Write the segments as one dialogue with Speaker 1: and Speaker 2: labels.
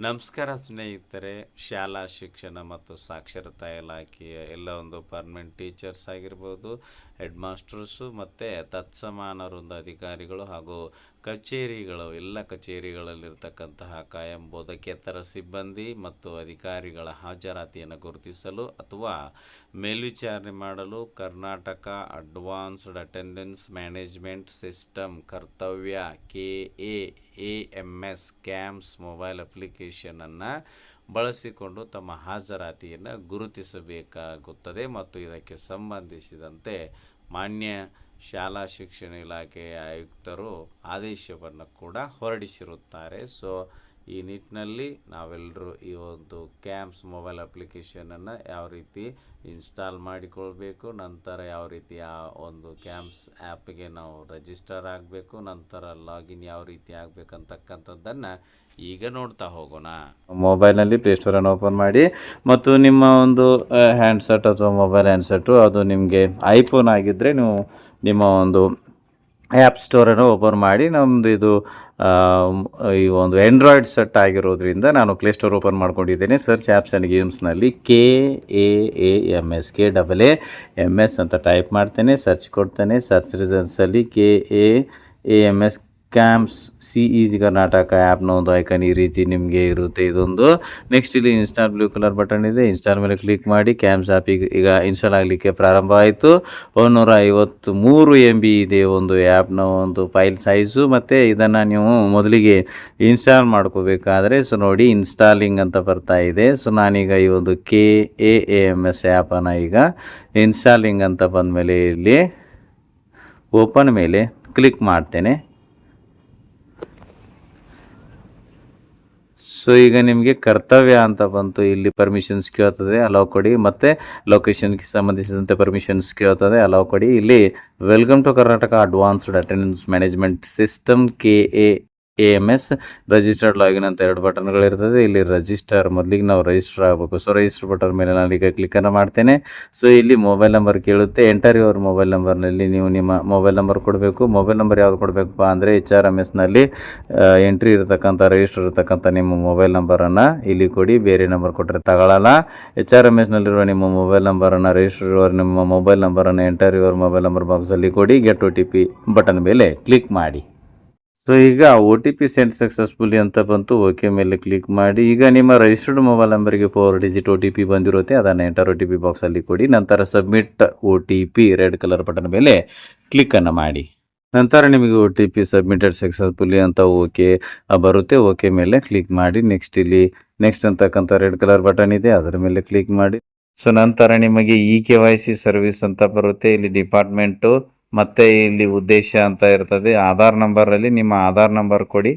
Speaker 1: ನಮಸ್ಕಾರ ಸ್ನೇಹಿತರೆ. ಶಾಲಾ ಶಿಕ್ಷಣ ಮತ್ತು ಸಾಕ್ಷರತಾ ಇಲಾಖೆಯ ಎಲ್ಲ ಒಂದು ಪರ್ಮನೆಂಟ್ ಟೀಚರ್ಸ್ ಆಗಿರ್ಬೋದು, ಹೆಡ್ ಮಾಸ್ಟರ್ಸು ಮತ್ತು ತತ್ಸಮಾನ ವೃಂದ ಅಧಿಕಾರಿಗಳು ಹಾಗೂ ಕಚೇರಿಗಳು, ಎಲ್ಲ ಕಚೇರಿಗಳಲ್ಲಿರ್ತಕ್ಕಂತಹ ಕಾಯಂ ಬೋಧಕೇತರ ಸಿಬ್ಬಂದಿ ಮತ್ತು ಅಧಿಕಾರಿಗಳ ಹಾಜರಾತಿಯನ್ನು ಗುರುತಿಸಲು ಅಥವಾ ಮೇಲ್ವಿಚಾರಣೆ ಮಾಡಲು Karnataka advanced attendance management system ಕರ್ತವ್ಯ KAAMS ಕ್ಯಾಮ್ಸ್ ಮೊಬೈಲ್ ಅಪ್ಲಿಕೇಶನನ್ನು ಬಳಸಿಕೊಂಡು ತಮ್ಮ ಹಾಜರಾತಿಯನ್ನು ಗುರುತಿಸಬೇಕಾಗುತ್ತದೆ ಮತ್ತು ಇದಕ್ಕೆ ಸಂಬಂಧಿಸಿದಂತೆ ಮಾನ್ಯ ಶಾಲಾ ಶಿಕ್ಷಣ ಇಲಾಖೆಯ ಆಯುಕ್ತರು ಆದೇಶವನ್ನು ಕೂಡ ಹೊರಡಿಸಿರುತ್ತಾರೆ. ಸೊ ಈ ನಿಟ್ಟಿನಲ್ಲಿ ನಾವೆಲ್ಲರೂ ಈ ಒಂದು ಕ್ಯಾಮ್ಸ್ ಮೊಬೈಲ್ ಅಪ್ಲಿಕೇಶನನ್ನು ಯಾವ ರೀತಿ ಇನ್ಸ್ಟಾಲ್ ಮಾಡಿಕೊಳ್ಬೇಕು, ನಂತರ ಯಾವ ರೀತಿ ಆ ಒಂದು ಕ್ಯಾಮ್ಸ್ ಆ್ಯಪ್ಗೆ ನಾವು ರಿಜಿಸ್ಟರ್ ಆಗಬೇಕು, ನಂತರ ಲಾಗಿನ್ ಯಾವ ರೀತಿ ಆಗಬೇಕಂತಕ್ಕಂಥದ್ದನ್ನು ಈಗ ನೋಡ್ತಾ ಹೋಗೋಣ. ಮೊಬೈಲ್ನಲ್ಲಿ ಪ್ಲೇಸ್ಟೋರನ್ನು ಓಪನ್ ಮಾಡಿ ಮತ್ತು ನಿಮ್ಮ ಒಂದು ಹ್ಯಾಂಡ್ಸೆಟ್ ಅಥವಾ ಮೊಬೈಲ್ ಹ್ಯಾಂಡ್ಸೆಟ್ಟು ಅದು ನಿಮಗೆ ಐಫೋನ್ ಆಗಿದ್ದರೆ ನೀವು ನಿಮ್ಮ ಒಂದು ಆ್ಯಪ್ ಸ್ಟೋರನ್ನು ಓಪನ್ ಮಾಡಿ. ನಮ್ಮದು ಇದು ಈ ಒಂದು ಆ್ಯಂಡ್ರಾಯ್ಡ್ ಸೆಟ್ ಆಗಿರೋದ್ರಿಂದ ನಾನು ಪ್ಲೇಸ್ಟೋರ್ ಓಪನ್ ಮಾಡ್ಕೊಂಡಿದ್ದೇನೆ. ಸರ್ಚ್ ಆ್ಯಪ್ಸ್ ಆ್ಯಂಡ್ ಗೇಮ್ಸ್ನಲ್ಲಿ KAAMS KAAMS ಅಂತ ಟೈಪ್ ಮಾಡ್ತೇನೆ, ಸರ್ಚ್ ಕೊಡ್ತೇನೆ. ಸರ್ಚ್ ರಿಸಲ್ಟ್ಸಲ್ಲಿ KAAMS ಕ್ಯಾಮ್ಸ್ CEG ಕರ್ನಾಟಕ ಆ್ಯಪ್ನ ಒಂದು ಐಕನ್ ಈ ರೀತಿ ನಿಮಗೆ ಇರುತ್ತೆ. ಇದೊಂದು ನೆಕ್ಸ್ಟ್ ಇಲ್ಲಿ ಇನ್ಸ್ಟಾಲ್ ಬ್ಲೂ ಕಲರ್ ಬಟನ್ ಇದೆ, ಇನ್ಸ್ಟಾಲ್ ಮೇಲೆ ಕ್ಲಿಕ್ ಮಾಡಿ. ಕ್ಯಾಮ್ಸ್ ಆ್ಯಪ್ ಈಗ ಇನ್ಸ್ಟಾಲ್ ಆಗಲಿಕ್ಕೆ ಪ್ರಾರಂಭ ಆಯಿತು. 153 MB ಇದೆ ಒಂದು ಆ್ಯಪ್ನ ಒಂದು ಫೈಲ್ ಸೈಜು. ಮತ್ತು ಇದನ್ನು ನೀವು ಮೊದಲಿಗೆ ಇನ್ಸ್ಟಾಲ್ ಮಾಡ್ಕೋಬೇಕಾದ್ರೆ ಸೊ ನೋಡಿ ಇನ್ಸ್ಟಾಲಿಂಗ್ ಅಂತ ಬರ್ತಾ ಇದೆ. ಸೊ ನಾನೀಗ ಈ ಒಂದು KAAMS ಆ್ಯಪನ್ನು ಈಗ ಇನ್ಸ್ಟಾಲಿಂಗ್ ಅಂತ ಬಂದಮೇಲೆ ಇಲ್ಲಿ ಓಪನ್ ಮೇಲೆ ಕ್ಲಿಕ್ ಮಾಡ್ತೇನೆ. ಸೊ ಈಗ ನಿಮಗೆ ಕರ್ತವ್ಯ ಅಂತ ಬಂತು, ಇಲ್ಲಿ ಪರ್ಮಿಷನ್ಸ್ ಕೇಳ್ತದೆ, ಅಲೌ ಕೊಡಿ. ಮತ್ತು ಲೊಕೇಶನ್ಗೆ ಸಂಬಂಧಿಸಿದಂತೆ ಪರ್ಮಿಷನ್ಸ್ ಕೇಳ್ತದೆ, ಅಲೌ ಕೊಡಿ. ಇಲ್ಲಿ welcome to Karnataka advanced attendance management system KAAMS registered login ಅಂತ 2 ಬಟನ್ಗಳಿರ್ತದೆ. ಇಲ್ಲಿ ರಿಜಿಸ್ಟರ್ ಮೊದಲಿಗೆ ನಾವು ರಿಜಿಸ್ಟರ್ ಆಗಬೇಕು. ಸೊ ರಿಜಿಸ್ಟರ್ ಬಟನ್ ಮೇಲೆ ನಾನೀಗ ಕ್ಲಿಕ್ಕನ್ನು ಮಾಡ್ತೇನೆ. ಸೊ ಇಲ್ಲಿ ಮೊಬೈಲ್ ನಂಬರ್ ಕೇಳುತ್ತೆ. ಎಂಟರ್ ಯುವರ್ ಮೊಬೈಲ್ ನಂಬರ್ನಲ್ಲಿ ನೀವು ನಿಮ್ಮ ಮೊಬೈಲ್ ನಂಬರ್ ಕೊಡಬೇಕು. ಮೊಬೈಲ್ ನಂಬರ್ ಯಾವುದು ಕೊಡಬೇಕಪ್ಪ ಅಂದರೆ HRMSನಲ್ಲಿ ಎಂಟ್ರಿ ಇರತಕ್ಕಂಥ ರಿಜಿಸ್ಟರ್ ಇರತಕ್ಕಂಥ ನಿಮ್ಮ ಮೊಬೈಲ್ ನಂಬರನ್ನು ಇಲ್ಲಿ ಕೊಡಿ. ಬೇರೆ ನಂಬರ್ ಕೊಟ್ಟರೆ ತಗೊಳ್ಳಲ್ಲ. HRMSನಲ್ಲಿರುವ ನಿಮ್ಮ ಮೊಬೈಲ್ ನಂಬರನ್ನು ರಿಜಿಸ್ಟರ್ ಇರುವ ನಿಮ್ಮ ಮೊಬೈಲ್ ನಂಬರನ್ನು ಎಂಟರ್ ಯುವರ್ ಮೊಬೈಲ್ ನಂಬರ್ ಬಾಕ್ಸಲ್ಲಿ ಕೊಡಿ. ಗೆಟ್ OTP ಬಟನ್ ಮೇಲೆ ಕ್ಲಿಕ್ ಮಾಡಿ. ಸೊ ಈಗ OTP ಸೆಂಡ್ ಸಕ್ಸಸ್ಫುಲಿ ಅಂತ ಬಂತು. ಓಕೆ ಮೇಲೆ ಕ್ಲಿಕ್ ಮಾಡಿ. ಈಗ ನಿಮ್ಮ ರಿಜಿಸ್ಟರ್ಡ್ ಮೊಬೈಲ್ ನಂಬರಿಗೆ 4 ಡಿಜಿಟ್ OTP ಬಂದಿರುತ್ತೆ, ಅದನ್ನು ಎಂಟರ್ OTP ಬಾಕ್ಸಲ್ಲಿ ಕೊಡಿ. ನಂತರ submit OTP red colour button ಮೇಲೆ ಕ್ಲಿಕ್ಕನ್ನು ಮಾಡಿ. ನಂತರ ನಿಮಗೆ OTP ಸಬ್ಮಿಟೆಡ್ ಸಕ್ಸಸ್ಫುಲಿ ಅಂತ ಓಕೆ ಬರುತ್ತೆ. ಓಕೆ ಮೇಲೆ ಕ್ಲಿಕ್ ಮಾಡಿ. ನೆಕ್ಸ್ಟ್ ಇಲ್ಲಿ ನೆಕ್ಸ್ಟ್ ಅಂತಕ್ಕಂಥ ರೆಡ್ ಕಲರ್ ಬಟನ್ ಇದೆ, ಅದರ ಮೇಲೆ ಕ್ಲಿಕ್ ಮಾಡಿ. ಸೊ ನಂತರ ನಿಮಗೆ KYC ಸರ್ವಿಸ್ ಅಂತ ಬರುತ್ತೆ. ಇಲ್ಲಿ ಡಿಪಾರ್ಟ್ಮೆಂಟು ಮತ್ತು ಇಲ್ಲಿ ಉದ್ದೇಶ ಅಂತ ಇರ್ತದೆ. ಆಧಾರ್ ನಂಬರಲ್ಲಿ ನಿಮ್ಮ ಆಧಾರ್ ನಂಬರ್ ಕೊಡಿ.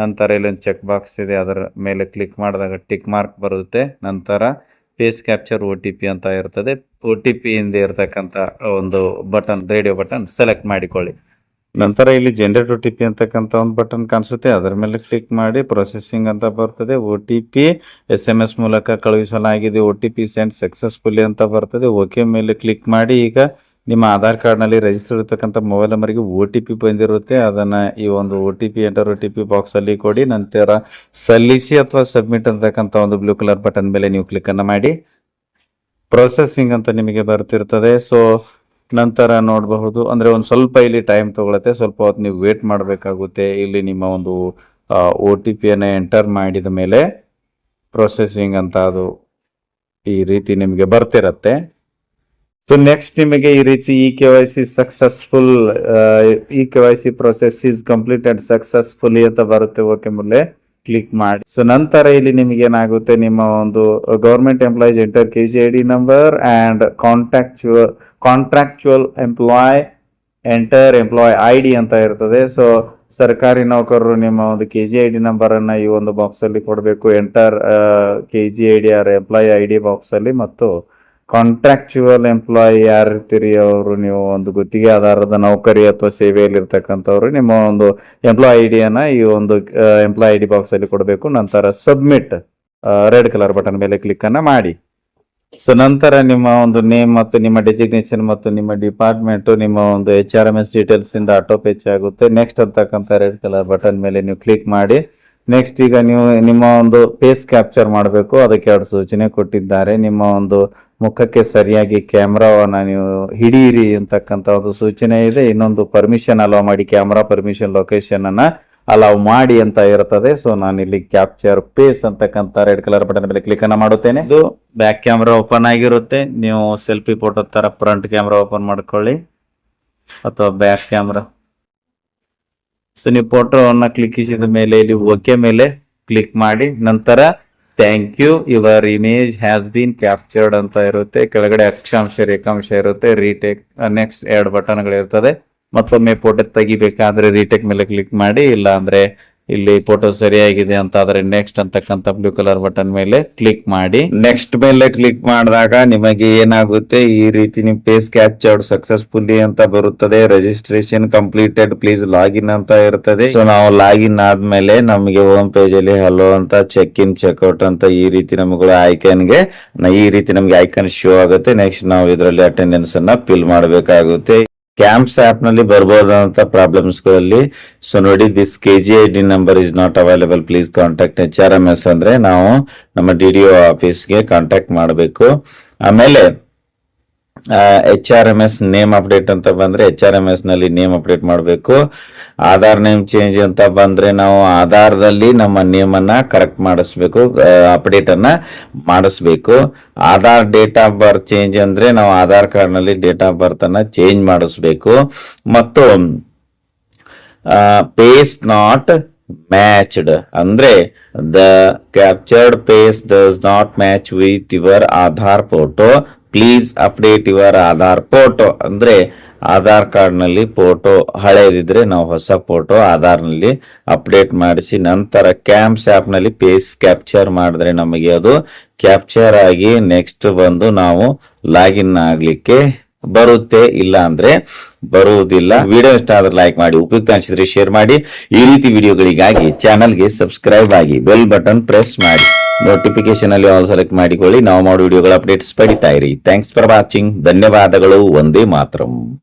Speaker 1: ನಂತರ ಇಲ್ಲೊಂದು ಚೆಕ್ ಬಾಕ್ಸ್ ಇದೆ, ಅದರ ಮೇಲೆ ಕ್ಲಿಕ್ ಮಾಡಿದಾಗ ಟಿಕ್ ಮಾರ್ಕ್ ಬರುತ್ತೆ. ನಂತರ ಫೇಸ್ ಕ್ಯಾಪ್ಚರ್ OTP ಅಂತ ಇರ್ತದೆ. OTP ಹಿಂದೆ ಇರ್ತಕ್ಕಂಥ ಒಂದು ಬಟನ್, ರೇಡಿಯೋ ಬಟನ್ ಸೆಲೆಕ್ಟ್ ಮಾಡಿಕೊಳ್ಳಿ. ನಂತರ ಇಲ್ಲಿ ಜನರೇಟ್ OTP ಅಂತಕ್ಕಂಥ ಒಂದು ಬಟನ್ ಕಾಣಿಸುತ್ತೆ, ಅದರ ಮೇಲೆ ಕ್ಲಿಕ್ ಮಾಡಿ. ಪ್ರೊಸೆಸಿಂಗ್ ಅಂತ ಬರ್ತದೆ. OTP SMS ಮೂಲಕ ಕಳುಹಿಸಲಾಗಿದೆ. OTP ಸೆಂಡ್ ಸಕ್ಸಸ್ಫುಲಿ ಅಂತ ಬರ್ತದೆ. ಓಕೆ ಮೇಲೆ ಕ್ಲಿಕ್ ಮಾಡಿ. ಈಗ ನಿಮ್ಮ ಆಧಾರ್ ಕಾರ್ಡ್ನಲ್ಲಿ ರಿಜಿಸ್ಟರ್ ಇರತಕ್ಕಂಥ ಮೊಬೈಲ್ ನಂಬರಿಗೆ OTP ಬಂದಿರುತ್ತೆ, ಅದನ್ನು ಈ ಒಂದು OTP ಎಂಟರ್ OTP ಬಾಕ್ಸಲ್ಲಿ ಕೊಡಿ. ನಂತರ ಸಲ್ಲಿಸಿ ಅಥವಾ ಸಬ್ಮಿಟ್ ಅಂತಕ್ಕಂಥ ಒಂದು ಬ್ಲೂ ಕಲರ್ ಬಟನ್ ಮೇಲೆ ನೀವು ಕ್ಲಿಕ್ಕನ್ನು ಮಾಡಿ. ಪ್ರೊಸೆಸಿಂಗ್ ಅಂತ ನಿಮಗೆ ಬರ್ತಿರ್ತದೆ. ಸೊ ನಂತರ ನೋಡಬಹುದು ಅಂದರೆ ಒಂದು ಸ್ವಲ್ಪ ಇಲ್ಲಿ ಟೈಮ್ ತೊಗೊಳುತ್ತೆ, ಸ್ವಲ್ಪ ಹೊತ್ತು ನೀವು ವೇಟ್ ಮಾಡಬೇಕಾಗುತ್ತೆ. ಇಲ್ಲಿ ನಿಮ್ಮ ಒಂದು OTPಯನ್ನು ಎಂಟರ್ ಮಾಡಿದ ಮೇಲೆ ಪ್ರೊಸೆಸಿಂಗ್ ಅಂತ ಅದು ಈ ರೀತಿ ನಿಮಗೆ ಬರ್ತಿರತ್ತೆ. ಸೊ ನೆಕ್ಸ್ಟ್ ನಿಮಗೆ ಈ ರೀತಿ KYC successful, KYC process is completed successfully ಅಂತ ಬರುತ್ತೆ. ಓಕೆ ಮೇಲೆ ಕ್ಲಿಕ್ ಮಾಡಿ. ಸೊ ನಂತರ ಇಲ್ಲಿ ನಿಮಗೆ ಏನಾಗುತ್ತೆ, ನಿಮ್ಮ ಒಂದು government employees enter KGID number and contractual employ enter employ ID ಅಂತ ಇರ್ತದೆ. ಸೊ ಸರ್ಕಾರಿ ನೌಕರರು ನಿಮ್ಮ ಒಂದು KGID ನಂಬರನ್ನು ಈ ಒಂದು ಬಾಕ್ಸಲ್ಲಿ ಕೊಡಬೇಕು. Enter KGID or employ ID ಬಾಕ್ಸಲ್ಲಿ. ಮತ್ತು ಕಾಂಟ್ರಾಕ್ಚುವಲ್ ಎಂಪ್ಲಾಯಿ ಯಾರಿರ್ತೀರಿ ಅವರು ನೀವು ಒಂದು ಗುತ್ತಿಗೆ ಆಧಾರದ ನೌಕರಿ ಅಥವಾ ಸೇವೆಯಲ್ಲಿ ಇರ್ತಕ್ಕಂಥವ್ರು ನಿಮ್ಮ ಒಂದು ಎಂಪ್ಲಾಯ್ ಐಡಿಯನ್ನು ಈ ಒಂದು ಎಂಪ್ಲಾಯ್ ID ಬಾಕ್ಸಲ್ಲಿ ಕೊಡಬೇಕು. ನಂತರ ಸಬ್ಮಿಟ್ ರೆಡ್ ಕಲರ್ ಬಟನ್ ಮೇಲೆ ಕ್ಲಿಕ್ಕನ್ನು ಮಾಡಿ. ಸೊ ನಂತರ ನಿಮ್ಮ ಒಂದು ನೇಮ್ ಮತ್ತು ನಿಮ್ಮ ಡೆಸಿಗ್ನೇಷನ್ ಮತ್ತು ನಿಮ್ಮ ಡಿಪಾರ್ಟ್ಮೆಂಟು ನಿಮ್ಮ ಒಂದು HRMS ಡೀಟೇಲ್ಸ್ ಇಂದ ಆಟೋ ಪೇಚ್ ಆಗುತ್ತೆ. ನೆಕ್ಸ್ಟ್ ಅಂತಕ್ಕಂಥ ರೆಡ್ ಕಲರ್ ಬಟನ್ ಮೇಲೆ ನೀವು ಕ್ಲಿಕ್ ಮಾಡಿ. ನೆಕ್ಸ್ಟ್ ಈಗ ನೀವು ನಿಮ್ಮ ಒಂದು ಫೇಸ್ ಕ್ಯಾಪ್ಚರ್ ಮಾಡಬೇಕು, ಅದಕ್ಕೆ 2 ಸೂಚನೆ ಕೊಟ್ಟಿದ್ದಾರೆ. ನಿಮ್ಮ ಒಂದು ಮುಖಕ್ಕೆ ಸರಿಯಾಗಿ ಕ್ಯಾಮ್ರಾವನ್ನ ನೀವು ಹಿಡಿಯಿರಿ ಅಂತಕ್ಕಂಥ ಒಂದು ಸೂಚನೆ ಇದೆ. ಇನ್ನೊಂದು ಪರ್ಮಿಷನ್ ಅಲೋ ಮಾಡಿ, ಕ್ಯಾಮ್ರಾ ಪರ್ಮಿಷನ್ ಲೊಕೇಶನ್ ಅನ್ನ ಅಲೌ ಮಾಡಿ ಅಂತ ಇರ್ತದೆ. ಸೊ ನಾನು ಇಲ್ಲಿ ಕ್ಯಾಪ್ಚರ್ ಫೇಸ್ ಅಂತಕ್ಕಂಥ ರೆಡ್ ಕಲರ್ ಬಟನ್ ಮೇಲೆ ಕ್ಲಿಕ್ ಅನ್ನ ಮಾಡುತ್ತೇನೆ. ಇದು ಬ್ಯಾಕ್ ಕ್ಯಾಮ್ರಾ ಓಪನ್ ಆಗಿರುತ್ತೆ. ನೀವು ಸೆಲ್ಫಿ ಫೋಟೋ ತರ ಫ್ರಂಟ್ ಕ್ಯಾಮ್ರಾ ಓಪನ್ ಮಾಡ್ಕೊಳ್ಳಿ ಅಥವಾ ಬ್ಯಾಕ್ ಕ್ಯಾಮ್ರಾ. ಸೊ ನೀವು ಫೋಟೋವನ್ನ ಕ್ಲಿಕ್ಕಿಸಿದ ಮೇಲೆ ಇಲ್ಲಿ ಓಕೆ ಮೇಲೆ ಕ್ಲಿಕ್ ಮಾಡಿ, ನಂತರ thank you your image has been captured ಅಂತ ಇರುತ್ತೆ. ಕೆಳಗಡೆ ಅಕ್ಷಾಂಶ ರೇಖಾಂಶ ಇರುತ್ತೆ. ರೀಟೇಕ್ ನೆಕ್ಸ್ಟ್ 2 ಬಟನ್ಗಳು ಇರ್ತದೆ. ಮತ್ತೊಮ್ಮೆ ಫೋಟೋ ತೆಗಿಬೇಕಾದ್ರೆ ರೀಟೇಕ್ ಮೇಲೆ ಕ್ಲಿಕ್ ಮಾಡಿ, ಇಲ್ಲ ಅಂದ್ರೆ ಇಲ್ಲಿ ಫೋಟೋ ಸರಿಯಾಗಿದೆ ಅಂತ ಆದ್ರೆ ನೆಕ್ಸ್ಟ್ ಅಂತಕ್ಕಂಥ ಬ್ಲೂ ಕಲರ್ ಬಟನ್ ಮೇಲೆ ಕ್ಲಿಕ್ ಮಾಡಿ. ನೆಕ್ಸ್ಟ್ ಮೇಲೆ ಕ್ಲಿಕ್ ಮಾಡಿದಾಗ ನಿಮಗೆ ಏನಾಗುತ್ತೆ, ಈ ರೀತಿ ನಿಮ್ ಫೇಸ್ ಕ್ಯಾಪ್ಚರ್ಡ್ ಸಕ್ಸಸ್ಫುಲಿ ಅಂತ ಬರುತ್ತದೆ. ರಿಜಿಸ್ಟ್ರೇಷನ್ ಕಂಪ್ಲೀಟೆಡ್, ಪ್ಲೀಸ್ ಲಾಗಿನ್ ಅಂತ ಇರ್ತದೆ. ಸೊ ನಾವು ಲಾಗಿನ್ ಆದ್ಮೇಲೆ ನಮಗೆ ಹೋಮ್ ಪೇಜ್ ಅಲ್ಲಿ ಹಲೋ ಅಂತ, ಚೆಕ್ ಇನ್ ಚೆಕ್ಔಟ್ ಅಂತ ಈ ರೀತಿ ನಮಗೆ ಐಕಾನ್ ಶೋ ಆಗುತ್ತೆ. ನೆಕ್ಸ್ಟ್ ನಾವು ಇದರಲ್ಲಿ ಅಟೆಂಡೆನ್ಸ್ ಅನ್ನ ಫಿಲ್ ಮಾಡಬೇಕಾಗುತ್ತೆ. ಕ್ಯಾಂಪ್ಸ್ ಆಪ್ ನಲ್ಲಿ ಬರ್ಬೋದಂತ ಪ್ರಾಬ್ಲಮ್ಸ್ ಗಳಲ್ಲಿ ಸೊ ನೋಡಿ, this KGID number is not available, please contact HRMS ಅಂದ್ರೆ ನಾವು ನಮ್ಮ DDO ಆಫೀಸ್ಗೆ ಕಾಂಟ್ಯಾಕ್ಟ್ ಮಾಡಬೇಕು. ಆಮೇಲೆ HRMS ನೇಮ್ ಅಪ್ಡೇಟ್ ಅಂತ ಬಂದ್ರೆ HRMS ನಲ್ಲಿ ನೇಮ್ ಅಪ್ಡೇಟ್ ಮಾಡಬೇಕು. ಆಧಾರ್ ನೇಮ್ ಚೇಂಜ್ ಅಂತ ಬಂದ್ರೆ ನಾವು ಆಧಾರದಲ್ಲಿ ನಮ್ಮ ನೇಮ್ ಅನ್ನ ಕರೆಕ್ಟ್ ಮಾಡಿಸ್ಬೇಕು, ಅಪ್ಡೇಟ್ ಅನ್ನ ಮಾಡಿಸ್ಬೇಕು. Aadhaar date of birth change ಅಂದ್ರೆ ನಾವು ಆಧಾರ್ ಕಾರ್ಡ್ ನಲ್ಲಿ ಡೇಟ್ ಆಫ್ ಬರ್ತ್ ಅನ್ನ ಚೇಂಜ್ ಮಾಡಿಸ್ಬೇಕು. ಮತ್ತು ಫೇಸ್ ನಾಟ್ ಮ್ಯಾಚ್ಡ್ ಅಂದ್ರೆ the captured face does not match with your Aadhaar photo, please update your Aadhaar photo ಅಂದ್ರೆ ಆಧಾರ್ ಕಾರ್ಡ್ ನಲ್ಲಿ ಫೋಟೋ ಹಳೇದಿದ್ರೆ ನಾವು ಹೊಸ ಫೋಟೋ ಆಧಾರ್ ನಲ್ಲಿ ಅಪ್ಡೇಟ್ ಮಾಡಿಸಿ, ನಂತರ ಕ್ಯಾಂಪ್ಸ್ ಆಪ್ ನಲ್ಲಿ ಫೇಸ್ ಕ್ಯಾಪ್ಚರ್ ಮಾಡಿದ್ರೆ ನಮಗೆ ಅದು ಕ್ಯಾಪ್ಚರ್ ಆಗಿ ನೆಕ್ಸ್ಟ್ ಬಂದು ನಾವು ಲಾಗಿನ್ ಆಗ್ಲಿಕ್ಕೆ ಬರುತ್ತೆ, ಇಲ್ಲ ಅಂದ್ರೆ ಬರುವುದಿಲ್ಲ. ವಿಡಿಯೋ ಇಷ್ಟ ಆದ್ರೆ ಲೈಕ್ ಮಾಡಿ, ಉಪಯುಕ್ತ ಅನಿಸಿದ್ರೆ ಶೇರ್ ಮಾಡಿ. ಈ ರೀತಿ ವಿಡಿಯೋಗಳಿಗಾಗಿ ಚಾನಲ್ಗೆ ಸಬ್ಸ್ಕ್ರೈಬ್ ಆಗಿ, ಬೆಲ್ ಬಟನ್ ಪ್ರೆಸ್ ಮಾಡಿ, ನೋಟಿಫಿಕೇಶನ್ ಅಲ್ಲಿ ಆಲ್ ಸೆಲೆಕ್ಟ್ ಮಾಡಿಕೊಳ್ಳಿ. ನಾವು ಮಾಡೋ ವಿಡಿಯೋಗಳ ಅಪ್ಡೇಟ್ಸ್ ಪಡಿತಾ ಇರಿ. Thanks for watching. ಧನ್ಯವಾದಗಳು. ವಂದೇ ಮಾತರಂ.